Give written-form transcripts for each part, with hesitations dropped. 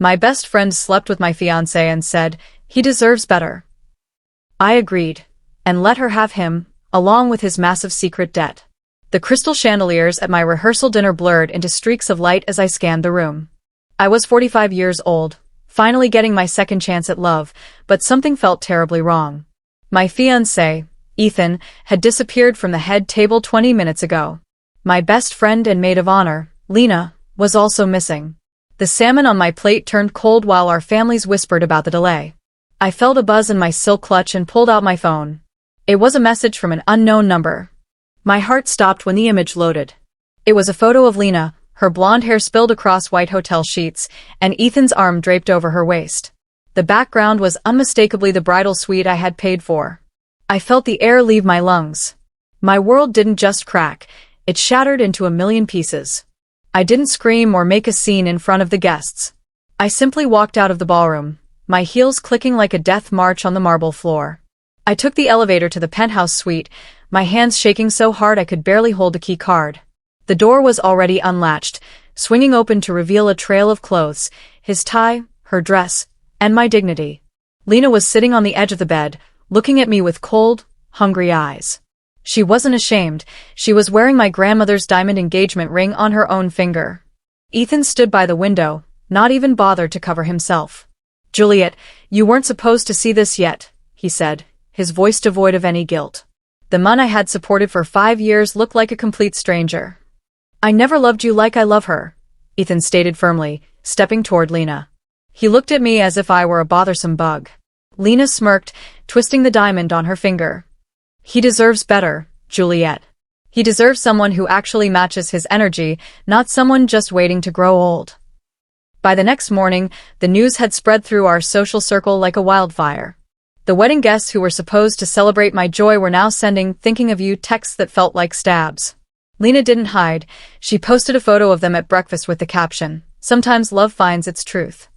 My best friend slept with my fiancé and said, he deserves better. I agreed, and let her have him, along with his massive secret debt. The crystal chandeliers at my rehearsal dinner blurred into streaks of light as I scanned the room. I was 45 years old, finally getting my second chance at love, but something felt terribly wrong. My fiancé, Ethan, had disappeared from the head table 20 minutes ago. My best friend and maid of honor, Lena, was also missing. The salmon on my plate turned cold while our families whispered about the delay. I felt a buzz in my silk clutch and pulled out my phone. It was a message from an unknown number. My heart stopped when the image loaded. It was a photo of Lena, her blonde hair spilled across white hotel sheets, and Ethan's arm draped over her waist. The background was unmistakably the bridal suite I had paid for. I felt the air leave my lungs. My world didn't just crack, it shattered into a million pieces. I didn't scream or make a scene in front of the guests. I simply walked out of the ballroom, my heels clicking like a death march on the marble floor. I took the elevator to the penthouse suite, my hands shaking so hard I could barely hold the key card. The door was already unlatched, swinging open to reveal a trail of clothes, his tie, her dress, and my dignity. Lena was sitting on the edge of the bed, looking at me with cold, hungry eyes. She wasn't ashamed, she was wearing my grandmother's diamond engagement ring on her own finger. Ethan stood by the window, not even bothered to cover himself. "Juliet, you weren't supposed to see this yet," he said, his voice devoid of any guilt. The man I had supported for 5 years looked like a complete stranger. "I never loved you like I love her," Ethan stated firmly, stepping toward Lena. He looked at me as if I were a bothersome bug. Lena smirked, twisting the diamond on her finger. "He deserves better, Juliet. He deserves someone who actually matches his energy, not someone just waiting to grow old." By the next morning, the news had spread through our social circle like a wildfire. The wedding guests who were supposed to celebrate my joy were now sending "thinking of you" texts that felt like stabs. Lena didn't hide, she posted a photo of them at breakfast with the caption, "Sometimes love finds its truth."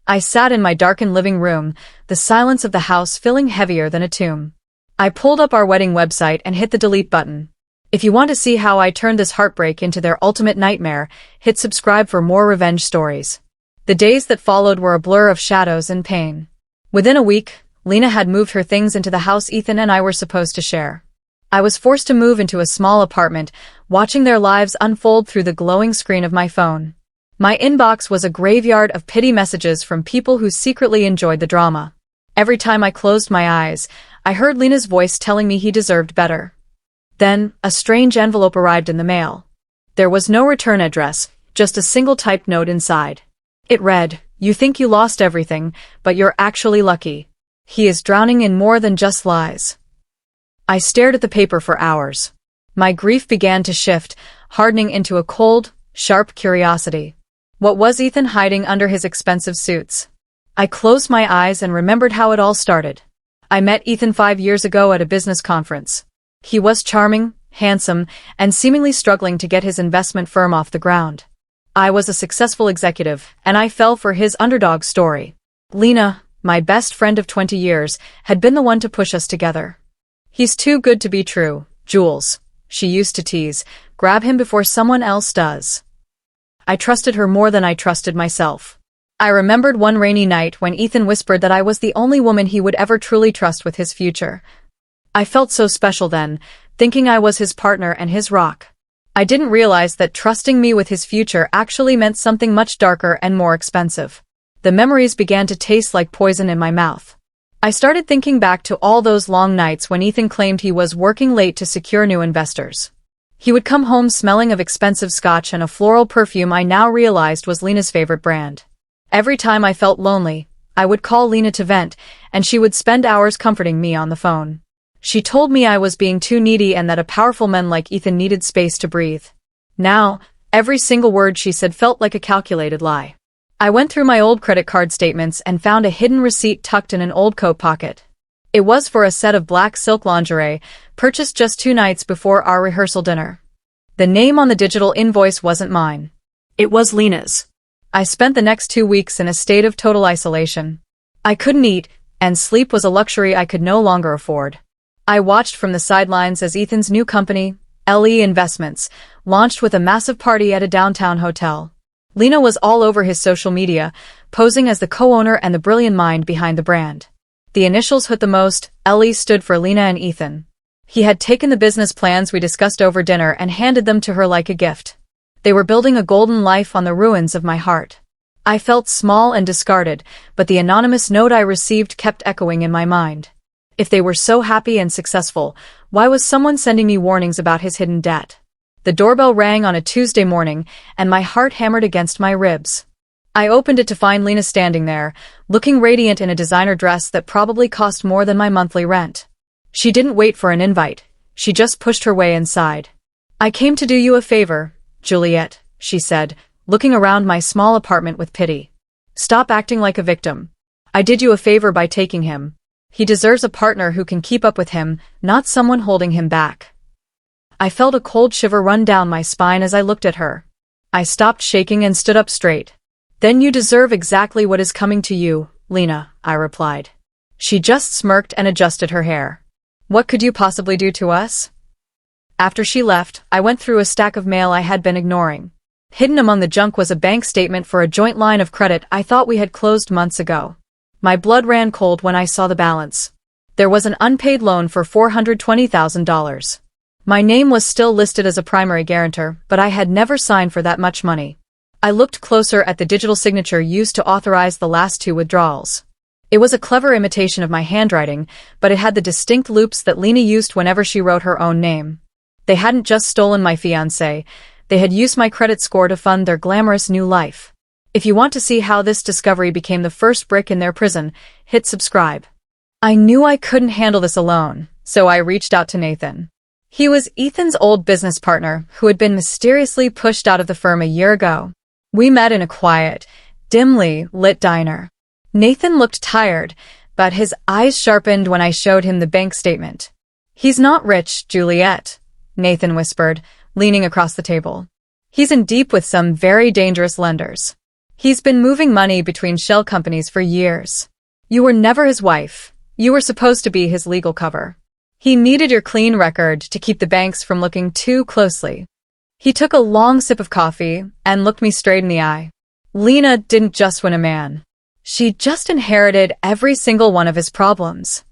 I sat in my darkened living room, the silence of the house feeling heavier than a tomb. I pulled up our wedding website and hit the delete button. If you want to see how I turned this heartbreak into their ultimate nightmare, hit subscribe for more revenge stories. The days that followed were a blur of shadows and pain. Within a week, Lena had moved her things into the house Ethan and I were supposed to share. I was forced to move into a small apartment, watching their lives unfold through the glowing screen of my phone. My inbox was a graveyard of pity messages from people who secretly enjoyed the drama. Every time I closed my eyes, I heard Lena's voice telling me he deserved better. Then, a strange envelope arrived in the mail. There was no return address, just a single typed note inside. It read, "You think you lost everything, but you're actually lucky. He is drowning in more than just lies." I stared at the paper for hours. My grief began to shift, hardening into a cold, sharp curiosity. What was Ethan hiding under his expensive suits? I closed my eyes and remembered how it all started. I met Ethan 5 years ago at a business conference. He was charming, handsome, and seemingly struggling to get his investment firm off the ground. I was a successful executive, and I fell for his underdog story. Lena, my best friend of 20 years, had been the one to push us together. "He's too good to be true, Jules," she used to tease. "Grab him before someone else does." I trusted her more than I trusted myself. I remembered one rainy night when Ethan whispered that I was the only woman he would ever truly trust with his future. I felt so special then, thinking I was his partner and his rock. I didn't realize that trusting me with his future actually meant something much darker and more expensive. The memories began to taste like poison in my mouth. I started thinking back to all those long nights when Ethan claimed he was working late to secure new investors. He would come home smelling of expensive scotch and a floral perfume I now realized was Lena's favorite brand. Every time I felt lonely, I would call Lena to vent, and she would spend hours comforting me on the phone. She told me I was being too needy and that a powerful man like Ethan needed space to breathe. Now, every single word she said felt like a calculated lie. I went through my old credit card statements and found a hidden receipt tucked in an old coat pocket. It was for a set of black silk lingerie, purchased just 2 nights before our rehearsal dinner. The name on the digital invoice wasn't mine. It was Lena's. I spent the next 2 weeks in a state of total isolation. I couldn't eat, and sleep was a luxury I could no longer afford. I watched from the sidelines as Ethan's new company, LE Investments, launched with a massive party at a downtown hotel. Lena was all over his social media, posing as the co-owner and the brilliant mind behind the brand. The initials hit the most. Ellie stood for Lena and Ethan. He had taken the business plans we discussed over dinner and handed them to her like a gift. They were building a golden life on the ruins of my heart. I felt small and discarded, but the anonymous note I received kept echoing in my mind. If they were so happy and successful, why was someone sending me warnings about his hidden debt? The doorbell rang on a Tuesday morning, and my heart hammered against my ribs. I opened it to find Lena standing there, looking radiant in a designer dress that probably cost more than my monthly rent. She didn't wait for an invite. She just pushed her way inside. "I came to do you a favor, Juliet," she said, looking around my small apartment with pity. "Stop acting like a victim. I did you a favor by taking him. He deserves a partner who can keep up with him, not someone holding him back." I felt a cold shiver run down my spine as I looked at her. I stopped shaking and stood up straight. "Then you deserve exactly what is coming to you, Lena," I replied. She just smirked and adjusted her hair. "What could you possibly do to us?" After she left, I went through a stack of mail I had been ignoring. Hidden among the junk was a bank statement for a joint line of credit I thought we had closed months ago. My blood ran cold when I saw the balance. There was an unpaid loan for $420,000. My name was still listed as a primary guarantor, but I had never signed for that much money. I looked closer at the digital signature used to authorize the last two withdrawals. It was a clever imitation of my handwriting, but it had the distinct loops that Lena used whenever she wrote her own name. They hadn't just stolen my fiancé, they had used my credit score to fund their glamorous new life. If you want to see how this discovery became the first brick in their prison, hit subscribe. I knew I couldn't handle this alone, so I reached out to Nathan. He was Ethan's old business partner who had been mysteriously pushed out of the firm a year ago. We met in a quiet, dimly lit diner. Nathan looked tired, but his eyes sharpened when I showed him the bank statement. "He's not rich, Juliet," Nathan whispered, leaning across the table. "He's in deep with some very dangerous lenders. He's been moving money between shell companies for years. You were never his wife. You were supposed to be his legal cover. He needed your clean record to keep the banks from looking too closely." He took a long sip of coffee and looked me straight in the eye. Lena didn't just win a man. She just inherited every single one of his problems.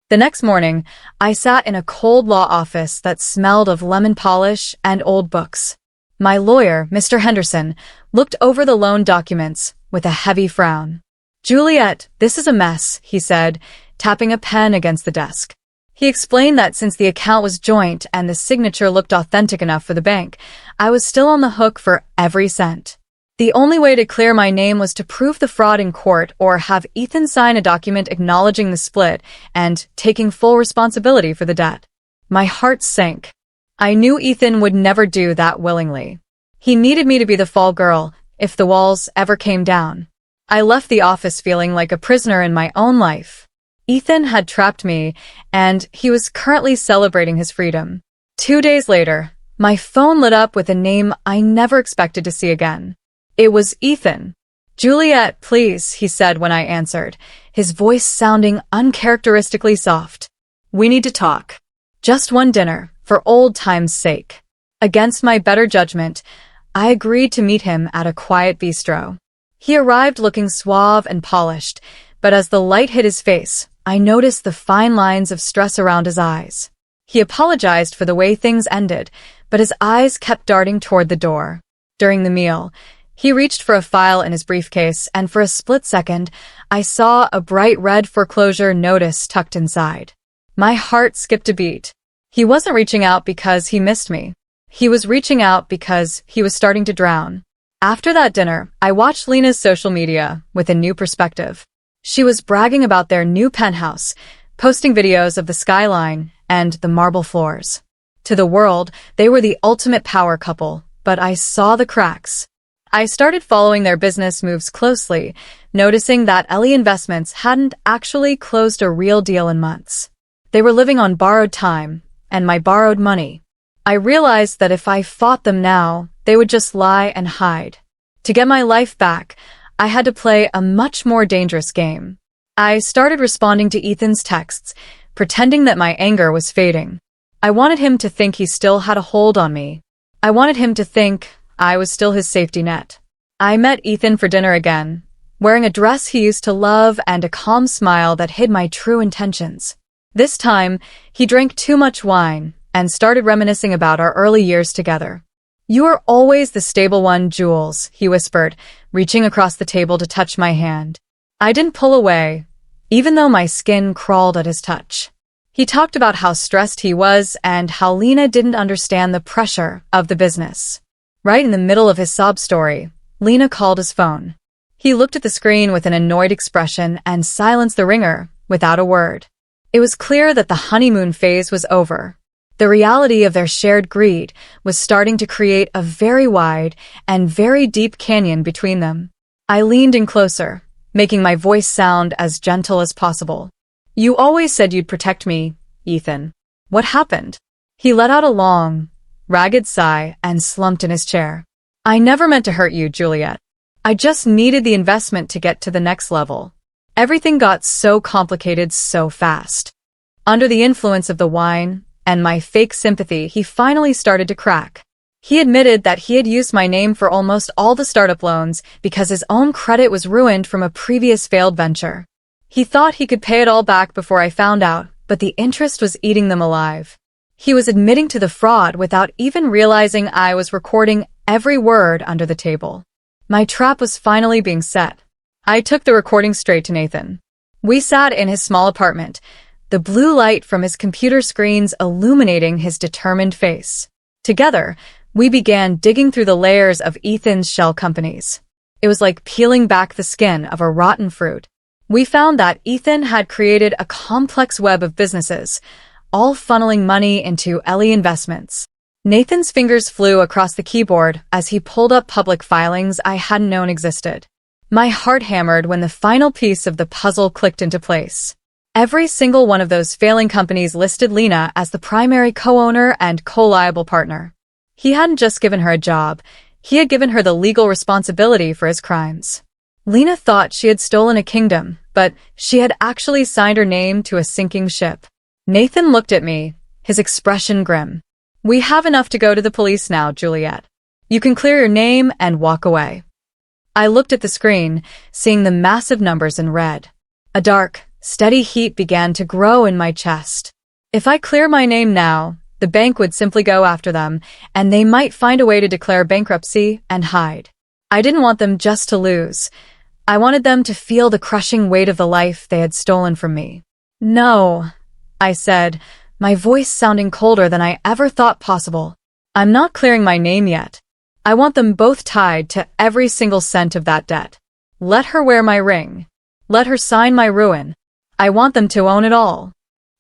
The next morning, I sat in a cold law office that smelled of lemon polish and old books. My lawyer, Mr. Henderson, looked over the loan documents with a heavy frown. "Juliet, this is a mess," he said, tapping a pen against the desk. He explained that since the account was joint and the signature looked authentic enough for the bank, I was still on the hook for every cent. The only way to clear my name was to prove the fraud in court or have Ethan sign a document acknowledging the split and taking full responsibility for the debt. My heart sank. I knew Ethan would never do that willingly. He needed me to be the fall girl if the walls ever came down. I left the office feeling like a prisoner in my own life. Ethan had trapped me, and he was currently celebrating his freedom. 2 days later, my phone lit up with a name I never expected to see again. It was Ethan. "Juliet, please," he said when I answered, his voice sounding uncharacteristically soft. "We need to talk. Just one dinner, for old time's sake." Against my better judgment, I agreed to meet him at a quiet bistro. He arrived looking suave and polished, but as the light hit his face, I noticed the fine lines of stress around his eyes. He apologized for the way things ended, but his eyes kept darting toward the door. During the meal, he reached for a file in his briefcase, and for a split second, I saw a bright red foreclosure notice tucked inside. My heart skipped a beat. He wasn't reaching out because he missed me. He was reaching out because he was starting to drown. After that dinner, I watched Lena's social media with a new perspective. She was bragging about their new penthouse, posting videos of the skyline and the marble floors. To the world, they were the ultimate power couple, but I saw the cracks. I started following their business moves closely, noticing that Ellie Investments hadn't actually closed a real deal in months. They were living on borrowed time and my borrowed money. I realized that if I fought them now, they would just lie and hide. To get my life back, I had to play a much more dangerous game. I started responding to Ethan's texts, pretending that my anger was fading. I wanted him to think he still had a hold on me. I wanted him to think I was still his safety net. I met Ethan for dinner again, wearing a dress he used to love and a calm smile that hid my true intentions. This time, he drank too much wine and started reminiscing about our early years together. "You are always the stable one, Jules," he whispered, reaching across the table to touch my hand. I didn't pull away, even though my skin crawled at his touch. He talked about how stressed he was and how Lena didn't understand the pressure of the business. Right in the middle of his sob story, Lena called his phone. He looked at the screen with an annoyed expression and silenced the ringer without a word. It was clear that the honeymoon phase was over. The reality of their shared greed was starting to create a very wide and very deep canyon between them. I leaned in closer, making my voice sound as gentle as possible. "You always said you'd protect me, Ethan. What happened?" He let out a long, ragged sigh and slumped in his chair. "I never meant to hurt you, Juliet. I just needed the investment to get to the next level. Everything got so complicated so fast." Under the influence of the wine and my fake sympathy, he finally started to crack. He admitted that he had used my name for almost all the startup loans because his own credit was ruined from a previous failed venture. He thought he could pay it all back before I found out, but the interest was eating them alive. He was admitting to the fraud without even realizing I was recording every word under the table. My trap was finally being set. I took the recording straight to Nathan. We sat in his small apartment, the blue light from his computer screens illuminating his determined face. Together, we began digging through the layers of Ethan's shell companies. It was like peeling back the skin of a rotten fruit. We found that Ethan had created a complex web of businesses, all funneling money into Ellie investments. Nathan's fingers flew across the keyboard as he pulled up public filings I hadn't known existed. My heart hammered when the final piece of the puzzle clicked into place. Every single one of those failing companies listed Lena as the primary co-owner and co-liable partner. He hadn't just given her a job, he had given her the legal responsibility for his crimes. Lena thought she had stolen a kingdom, but she had actually signed her name to a sinking ship. Nathan looked at me, his expression grim. "We have enough to go to the police now, Juliet. You can clear your name and walk away." I looked at the screen, seeing the massive numbers in red. A dark, steady heat began to grow in my chest. If I clear my name now, the bank would simply go after them, and they might find a way to declare bankruptcy and hide. I didn't want them just to lose. I wanted them to feel the crushing weight of the life they had stolen from me. "No," I said, my voice sounding colder than I ever thought possible. "I'm not clearing my name yet. I want them both tied to every single cent of that debt. Let her wear my ring. Let her sign my ruin. I want them to own it all."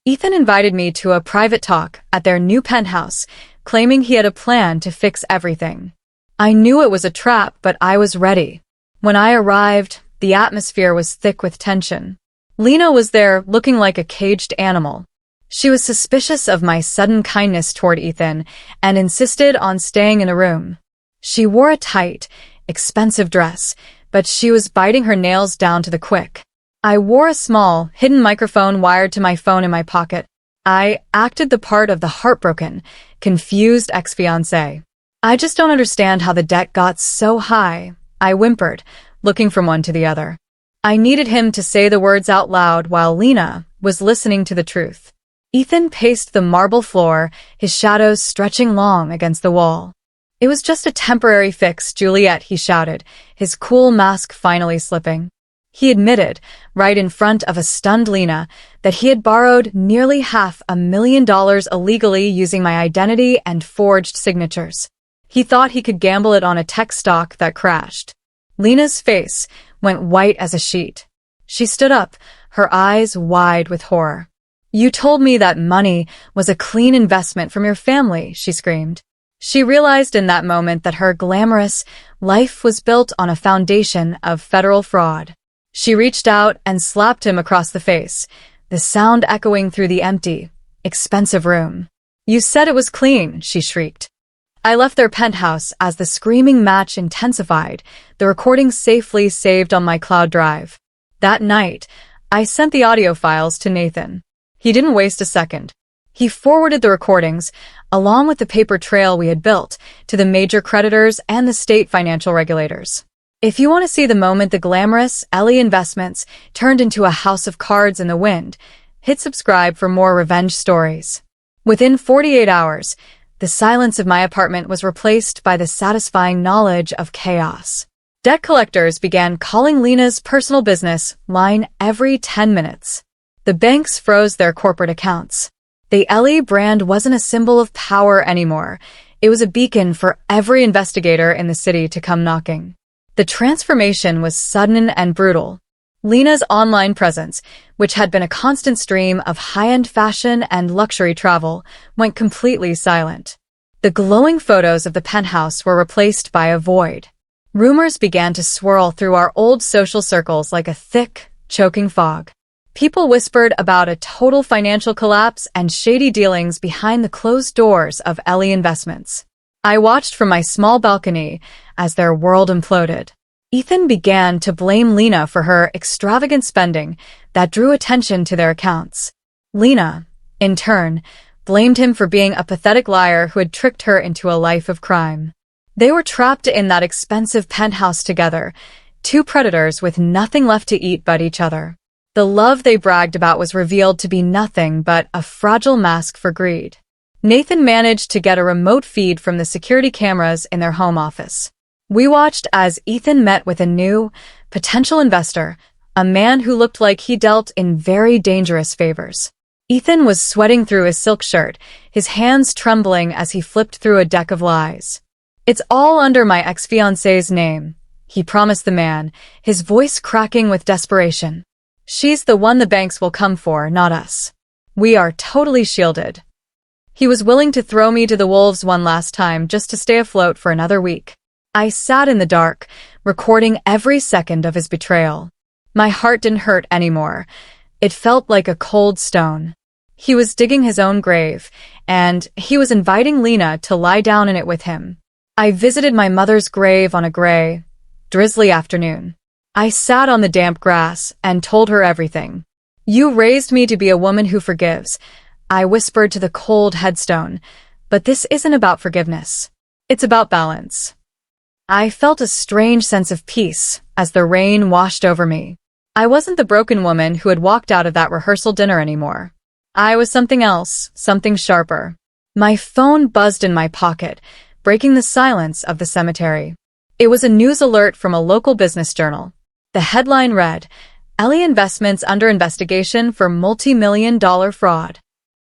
Ethan invited me to a private talk at their new penthouse, claiming he had a plan to fix everything. I knew it was a trap, but I was ready. When I arrived, the atmosphere was thick with tension. Lena was there looking like a caged animal. She was suspicious of my sudden kindness toward Ethan and insisted on staying in the room. She wore a tight, expensive dress, but she was biting her nails down to the quick. I wore a small, hidden microphone wired to my phone in my pocket. I acted the part of the heartbroken, confused ex-fiancé. "I just don't understand how the debt got so high," I whimpered, looking from one to the other. I needed him to say the words out loud while Lena was listening to the truth. Ethan paced the marble floor, his shadows stretching long against the wall. "It was just a temporary fix, Juliet," he shouted, his cool mask finally slipping. He admitted, right in front of a stunned Lena, that he had borrowed nearly $500,000 illegally using my identity and forged signatures. He thought he could gamble it on a tech stock that crashed. Lena's face went white as a sheet. She stood up, her eyes wide with horror. "You told me that money was a clean investment from your family," she screamed. She realized in that moment that her glamorous life was built on a foundation of federal fraud. She reached out and slapped him across the face, the sound echoing through the empty, expensive room. "You said it was clean," she shrieked. I left their penthouse as the screaming match intensified, the recording safely saved on my cloud drive. That night, I sent the audio files to Nathan. He didn't waste a second. He forwarded the recordings, along with the paper trail we had built, to the major creditors and the state financial regulators. If you want to see the moment the glamorous Ellie Investments turned into a house of cards in the wind, hit subscribe for more revenge stories. Within 48 hours, the silence of my apartment was replaced by the satisfying knowledge of chaos. Debt collectors began calling Lena's personal business line every 10 minutes. The banks froze their corporate accounts. The Ellie brand wasn't a symbol of power anymore. It was a beacon for every investigator in the city to come knocking. The transformation was sudden and brutal. Lena's online presence, which had been a constant stream of high-end fashion and luxury travel, went completely silent. The glowing photos of the penthouse were replaced by a void. Rumors began to swirl through our old social circles like a thick, choking fog. People whispered about a total financial collapse and shady dealings behind the closed doors of Ellie Investments. I watched from my small balcony as their world imploded. Ethan began to blame Lena for her extravagant spending that drew attention to their accounts. Lena, in turn, blamed him for being a pathetic liar who had tricked her into a life of crime. They were trapped in that expensive penthouse together, two predators with nothing left to eat but each other. The love they bragged about was revealed to be nothing but a fragile mask for greed. Nathan managed to get a remote feed from the security cameras in their home office. We watched as Ethan met with a new, potential investor, a man who looked like he dealt in very dangerous favors. Ethan was sweating through his silk shirt, his hands trembling as he flipped through a deck of lies. "It's all under my ex-fiancée's name," he promised the man, his voice cracking with desperation. "She's the one the banks will come for, not us. We are totally shielded." He was willing to throw me to the wolves one last time just to stay afloat for another week. I sat in the dark, recording every second of his betrayal. My heart didn't hurt anymore. It felt like a cold stone. He was digging his own grave, and he was inviting Lena to lie down in it with him. I visited my mother's grave on a gray, drizzly afternoon. I sat on the damp grass and told her everything. "You raised me to be a woman who forgives," I whispered to the cold headstone, "but this isn't about forgiveness. It's about balance." I felt a strange sense of peace as the rain washed over me. I wasn't the broken woman who had walked out of that rehearsal dinner anymore. I was something else, something sharper. My phone buzzed in my pocket, breaking the silence of the cemetery. It was a news alert from a local business journal. The headline read, "Ellie Investments under investigation for multi-million-dollar fraud."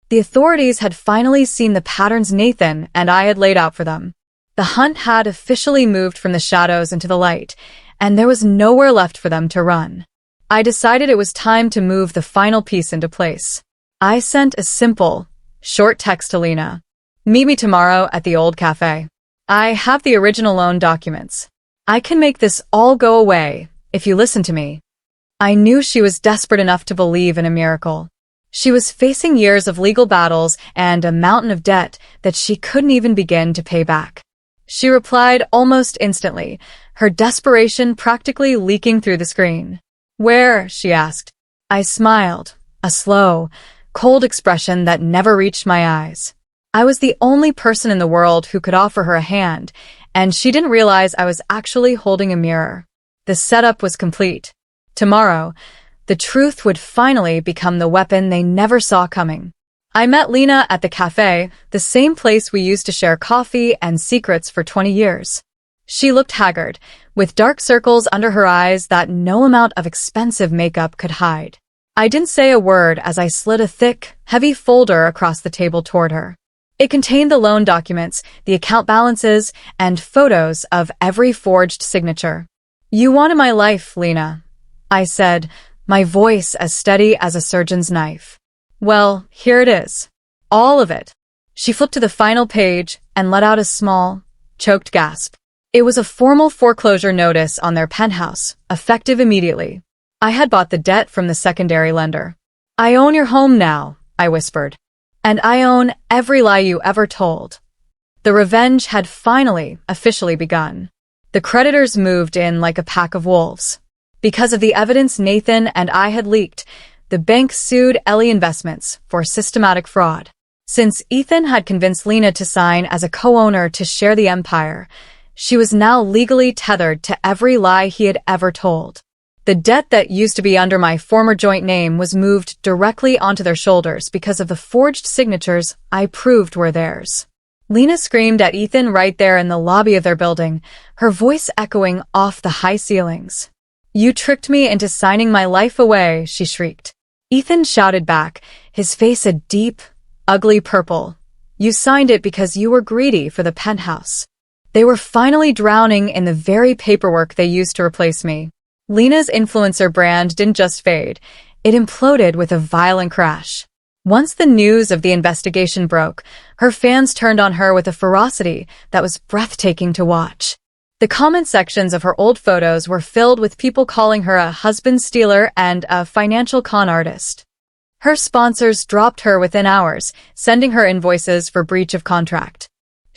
The authorities had finally seen the patterns Nathan and I had laid out for them. The hunt had officially moved from the shadows into the light, and there was nowhere left for them to run. I decided it was time to move the final piece into place. I sent a simple, short text to Lena. "Meet me tomorrow at the old cafe. I have the original loan documents. I can make this all go away if you listen to me." I knew she was desperate enough to believe in a miracle. She was facing years of legal battles and a mountain of debt that she couldn't even begin to pay back. She replied almost instantly, her desperation practically leaking through the screen. "Where?" she asked. I smiled, a slow, cold expression that never reached my eyes. I was the only person in the world who could offer her a hand, and she didn't realize I was actually holding a mirror. The setup was complete. Tomorrow, the truth would finally become the weapon they never saw coming. I met Lena at the cafe, the same place we used to share coffee and secrets for 20 years. She looked haggard, with dark circles under her eyes that no amount of expensive makeup could hide. I didn't say a word as I slid a thick, heavy folder across the table toward her. It contained the loan documents, the account balances, and photos of every forged signature. "You wanted my life, Lena," I said, my voice as steady as a surgeon's knife. "Well, here it is. All of it." She flipped to the final page and let out a small, choked gasp. It was a formal foreclosure notice on their penthouse, effective immediately. I had bought the debt from the secondary lender. "I own your home now," I whispered. "And I own every lie you ever told." The revenge had finally, officially begun. The creditors moved in like a pack of wolves. Because of the evidence Nathan and I had leaked, the bank sued Ellie Investments for systematic fraud. Since Ethan had convinced Lena to sign as a co-owner to share the empire, She was now legally tethered to every lie he had ever told. The debt that used to be under my former joint name was moved directly onto their shoulders because of the forged signatures I proved were theirs. Lena screamed at Ethan right there in the lobby of their building, her voice echoing off the high ceilings. "You tricked me into signing my life away," she shrieked. Ethan shouted back, his face a deep, ugly purple. "You signed it because you were greedy for the penthouse." They were finally drowning in the very paperwork they used to replace me. Lena's influencer brand didn't just fade, it imploded with a violent crash. Once the news of the investigation broke, her fans turned on her with a ferocity that was breathtaking to watch. The comment sections of her old photos were filled with people calling her a husband stealer and a financial con artist. Her sponsors dropped her within hours, sending her invoices for breach of contract.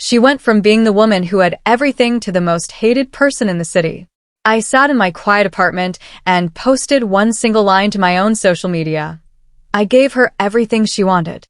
She went from being the woman who had everything to the most hated person in the city. I sat in my quiet apartment and posted one single line to my own social media. I gave her everything she wanted.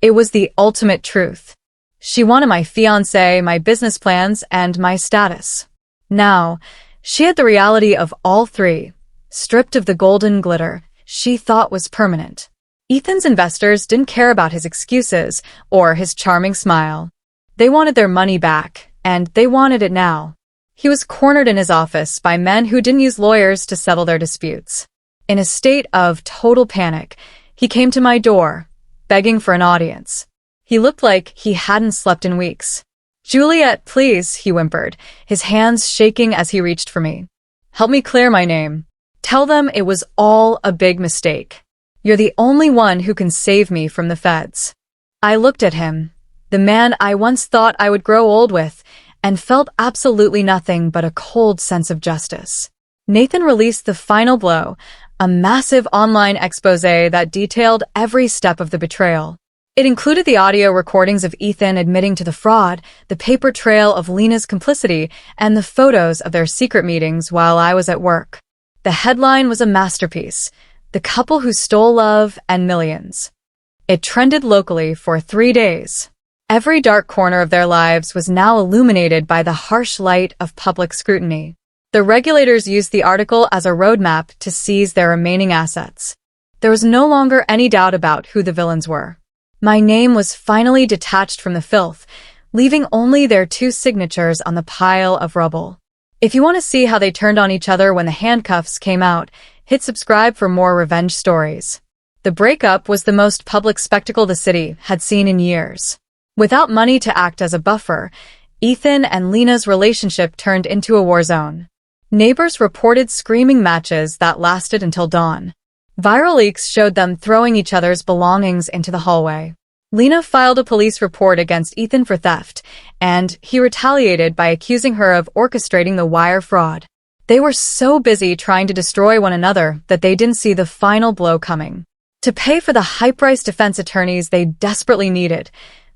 It was the ultimate truth. She wanted my fiancé, my business plans, and my status. Now, she had the reality of all three, stripped of the golden glitter she thought was permanent. Ethan's investors didn't care about his excuses or his charming smile. They wanted their money back, and they wanted it now. He was cornered in his office by men who didn't use lawyers to settle their disputes. In a state of total panic, he came to my door, begging for an audience. He looked like he hadn't slept in weeks. "Juliet, please," he whimpered, his hands shaking as he reached for me. "Help me clear my name. Tell them it was all a big mistake. You're the only one who can save me from the feds." I looked at him, the man I once thought I would grow old with, and felt absolutely nothing but a cold sense of justice. Nathan released the final blow, a massive online exposé that detailed every step of the betrayal. It included the audio recordings of Ethan admitting to the fraud, the paper trail of Lena's complicity, and the photos of their secret meetings while I was at work. The headline was a masterpiece, "The Couple Who Stole Love and Millions." It trended locally for 3 days. Every dark corner of their lives was now illuminated by the harsh light of public scrutiny. The regulators used the article as a roadmap to seize their remaining assets. There was no longer any doubt about who the villains were. My name was finally detached from the filth, leaving only their 2 signatures on the pile of rubble. If you want to see how they turned on each other when the handcuffs came out, hit subscribe for more revenge stories. The breakup was the most public spectacle the city had seen in years. Without money to act as a buffer, Ethan and Lena's relationship turned into a war zone. Neighbors reported screaming matches that lasted until dawn. Viral leaks showed them throwing each other's belongings into the hallway. Lena filed a police report against Ethan for theft, and he retaliated by accusing her of orchestrating the wire fraud. They were so busy trying to destroy one another that they didn't see the final blow coming. To pay for the high-priced defense attorneys they desperately needed,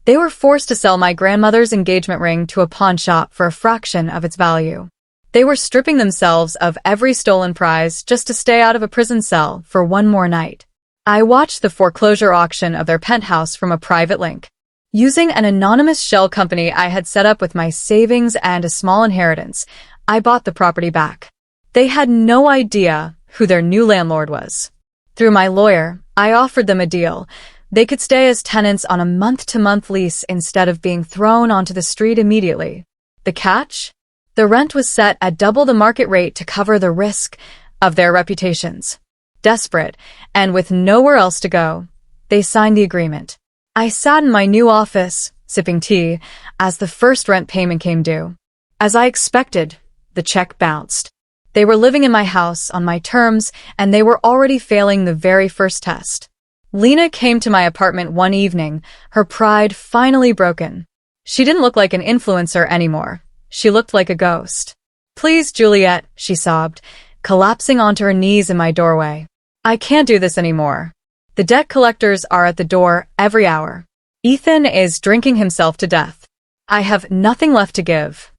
they were forced to sell my grandmother's engagement ring to a pawn shop for a fraction of its value. They were stripping themselves of every stolen prize just to stay out of a prison cell for one more night. I watched the foreclosure auction of their penthouse from a private link. Using an anonymous shell company I had set up with my savings and a small inheritance, I bought the property back. They had no idea who their new landlord was. Through my lawyer, I offered them a deal. They could stay as tenants on a month-to-month lease instead of being thrown onto the street immediately. The catch? The rent was set at double the market rate to cover the risk of their reputations. Desperate, and with nowhere else to go, they signed the agreement. I sat in my new office, sipping tea, as the first rent payment came due. As I expected, the check bounced. They were living in my house on my terms, and they were already failing the very first test. Lena came to my apartment one evening, her pride finally broken. She didn't look like an influencer anymore. She looked like a ghost. "Please, Juliet," she sobbed, collapsing onto her knees in my doorway. "I can't do this anymore. The debt collectors are at the door every hour. Ethan is drinking himself to death. I have nothing left to give."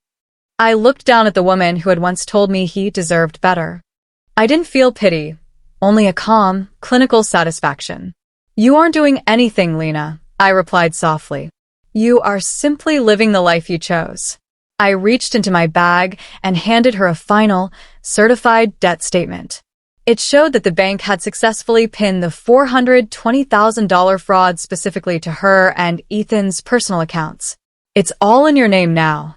I looked down at the woman who had once told me he deserved better. I didn't feel pity, only a calm, clinical satisfaction. "You aren't doing anything, Lena," I replied softly. "You are simply living the life you chose." I reached into my bag and handed her a final, certified debt statement. It showed that the bank had successfully pinned the $420,000 fraud specifically to her and Ethan's personal accounts. It's all in your name now.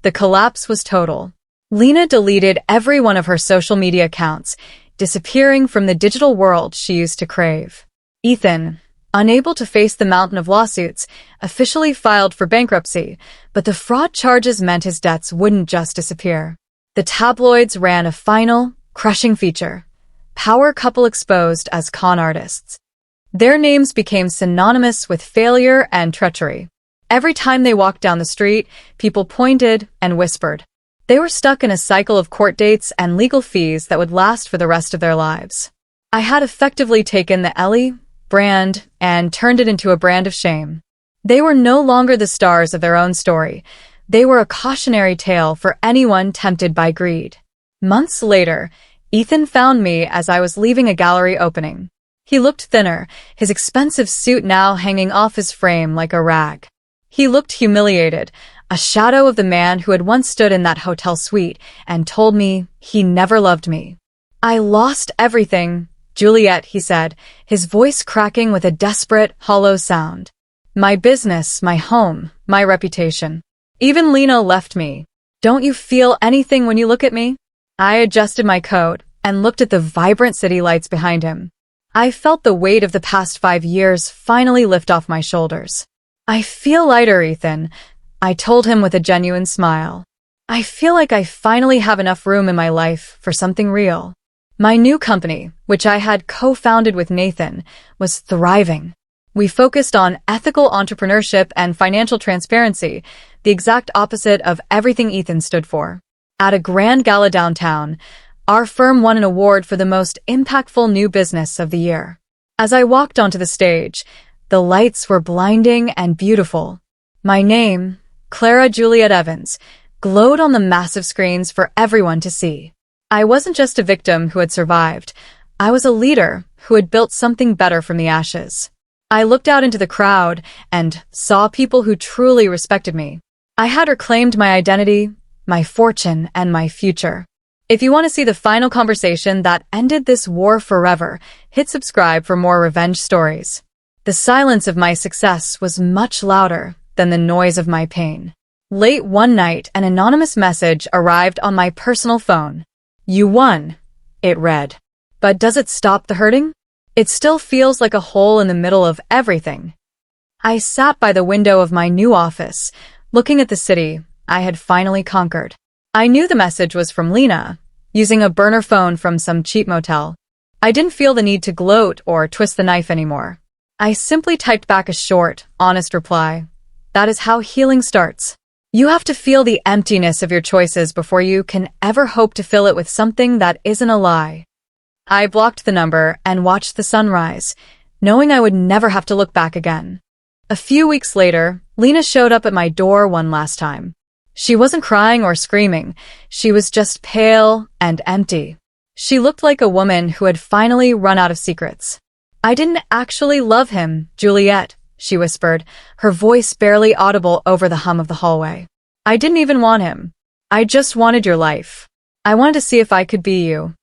The collapse was total. Lena deleted every one of her social media accounts, disappearing from the digital world she used to crave. Ethan, unable to face the mountain of lawsuits, officially filed for bankruptcy, but the fraud charges meant his debts wouldn't just disappear. The tabloids ran a final, crushing feature: power couple exposed as con artists. Their names became synonymous with failure and treachery. Every time they walked down the street, people pointed and whispered. They were stuck in a cycle of court dates and legal fees that would last for the rest of their lives. I had effectively taken the Ellie brand and turned it into a brand of shame. They were no longer the stars of their own story. They were a cautionary tale for anyone tempted by greed. Months later, Ethan found me as I was leaving a gallery opening. He looked thinner, his expensive suit now hanging off his frame like a rag. He looked humiliated, a shadow of the man who had once stood in that hotel suite and told me he never loved me. "I lost everything, Juliet," he said, his voice cracking with a desperate, hollow sound. "My business, my home, my reputation. Even Lena left me. Don't you feel anything when you look at me?" I adjusted my coat and looked at the vibrant city lights behind him. I felt the weight of the past 5 years finally lift off my shoulders. "I feel lighter, Ethan," I told him with a genuine smile. "I feel like I finally have enough room in my life for something real." My new company, which I had co-founded with Nathan, was thriving. We focused on ethical entrepreneurship and financial transparency, the exact opposite of everything Ethan stood for. At a grand gala downtown, our firm won an award for the most impactful new business of the year. As I walked onto the stage, the lights were blinding and beautiful. My name, Clara Juliet Evans, glowed on the massive screens for everyone to see. I wasn't just a victim who had survived. I was a leader who had built something better from the ashes. I looked out into the crowd and saw people who truly respected me. I had reclaimed my identity, my fortune, and my future. If you want to see the final conversation that ended this war forever, hit subscribe for more revenge stories. The silence of my success was much louder than the noise of my pain. Late one night, an anonymous message arrived on my personal phone. "You won," it read. "But does it stop the hurting? It still feels like a hole in the middle of everything." I sat by the window of my new office, looking at the city I had finally conquered. I knew the message was from Lena, using a burner phone from some cheap motel. I didn't feel the need to gloat or twist the knife anymore. I simply typed back a short, honest reply. That is how healing starts. You have to feel the emptiness of your choices before you can ever hope to fill it with something that isn't a lie. I blocked the number and watched the sunrise, knowing I would never have to look back again. A few weeks later, Lena showed up at my door one last time. She wasn't crying or screaming. She was just pale and empty. She looked like a woman who had finally run out of secrets. "I didn't actually love him, Juliet," she whispered, her voice barely audible over the hum of the hallway. "I didn't even want him. I just wanted your life. I wanted to see if I could be you."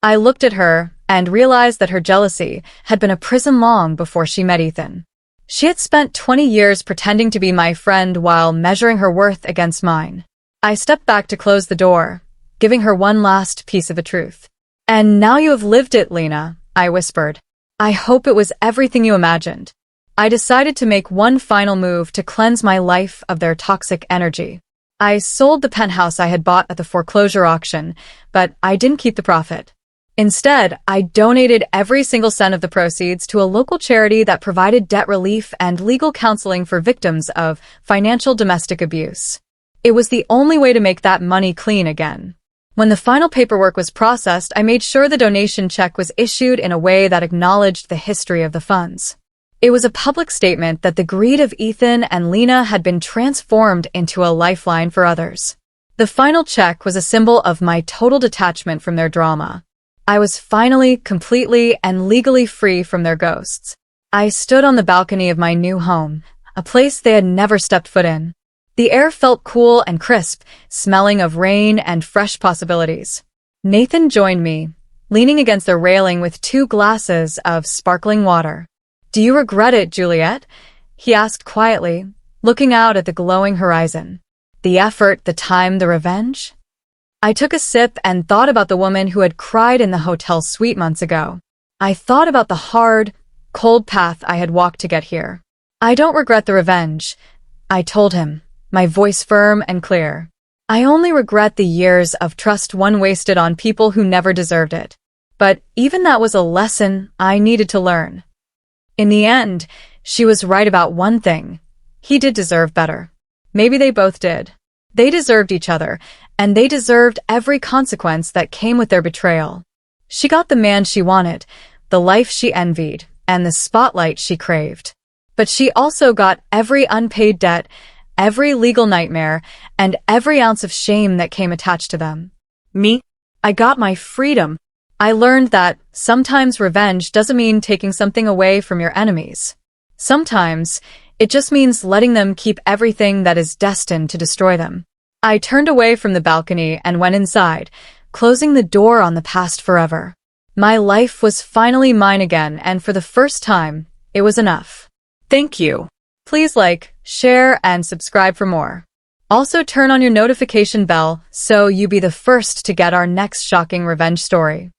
I looked at her and realized that her jealousy had been a prison long before she met Ethan. She had spent 20 years pretending to be my friend while measuring her worth against mine. I stepped back to close the door, giving her one last piece of the truth. "And now you have lived it, Lena," I whispered. "I hope it was everything you imagined." I decided to make one final move to cleanse my life of their toxic energy. I sold the penthouse I had bought at the foreclosure auction, but I didn't keep the profit. Instead, I donated every single cent of the proceeds to a local charity that provided debt relief and legal counseling for victims of financial domestic abuse. It was the only way to make that money clean again. When the final paperwork was processed, I made sure the donation check was issued in a way that acknowledged the history of the funds. It was a public statement that the greed of Ethan and Lena had been transformed into a lifeline for others. The final check was a symbol of my total detachment from their drama. I was finally, completely, and legally free from their ghosts. I stood on the balcony of my new home, a place they had never stepped foot in. The air felt cool and crisp, smelling of rain and fresh possibilities. Nathan joined me, leaning against the railing with 2 glasses of sparkling water. "Do you regret it, Juliet?" he asked quietly, looking out at the glowing horizon. "The effort, the time, the revenge?" I took a sip and thought about the woman who had cried in the hotel suite months ago. I thought about the hard, cold path I had walked to get here. "I don't regret the revenge," I told him, my voice firm and clear. "I only regret the years of trust one wasted on people who never deserved it." But even that was a lesson I needed to learn. In the end, she was right about one thing. He did deserve better. Maybe they both did. They deserved each other, and they deserved every consequence that came with their betrayal. She got the man she wanted, the life she envied, and the spotlight she craved. But she also got every unpaid debt, every legal nightmare, and every ounce of shame that came attached to them. Me? I got my freedom. I learned that sometimes revenge doesn't mean taking something away from your enemies. Sometimes it just means letting them keep everything that is destined to destroy them. I turned away from the balcony and went inside, closing the door on the past forever. My life was finally mine again, and for the first time, it was enough. Thank you. Please like, share, and subscribe for more. Also turn on your notification bell so you be the first to get our next shocking revenge story.